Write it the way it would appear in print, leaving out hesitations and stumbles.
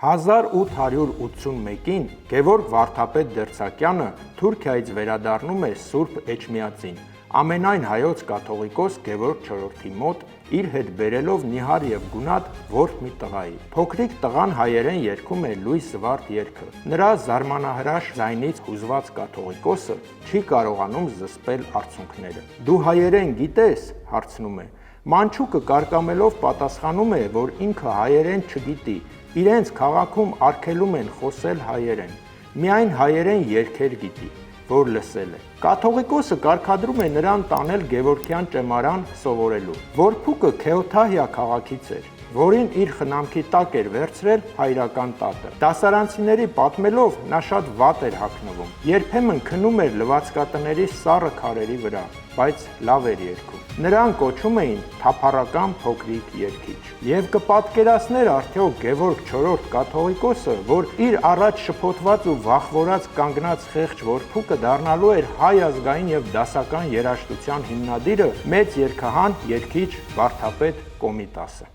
1881-ին Գևորգ Վարդապետ Դերձակյանը Թուրքիայից վերադառնում է Սուրբ Էջմիածին, ամենայն հայոց կաթողիկոս Գևորգ IV-ի մոտ, իր հետ բերելով նիհար և գունատ որբ մի տղայի։ Փոքրիկ տղան հայերեն երգում է լույս զվարթ երգը։ Նրա զարմանահրաշ ձայնից հուզված կաթողիկոսը չի կարողանում զսպել արցունքները։ «Դու հայերեն գիտե՞ս», հարցնում է։ Մանչուկը կարկամելով պատասխանում է, որ ինքը հայերեն չգիտի, իրենց քաղաքում արգելում են խոսել հայերեն, միայն հայերեն երգեր գիտի, որ լսել է։ Կաթողիկոսը կարգադրում է նրան տանել Գևորգյան ճեմարան սովորելու։ Որփուկը Քեոթահիա քաղաքից էր, որին իր խնամքի տակ էր վերցրել հայրական տատը։ Դասարանցիների պատմելով նա շատ վատ էր հագնվում, երբեմն քնում էր լվացկատների սառը քարերի վրա, բայց լավ էր երգում։ Նրան կոչում էին թափառական փոքրիկ երգիչ։ Եվ կպատկերացներ արդյոք Գևորգ IV կաթողիկոսը, որ իր առաջ շփոթված ու վախվորած կանգնած խեղճ որփուկը դառնալու էր հայ ազգային և դասական երաժշտության հիմնադիրը, մեծ երգահան երգիչ Վարդապետ Կոմիտասը։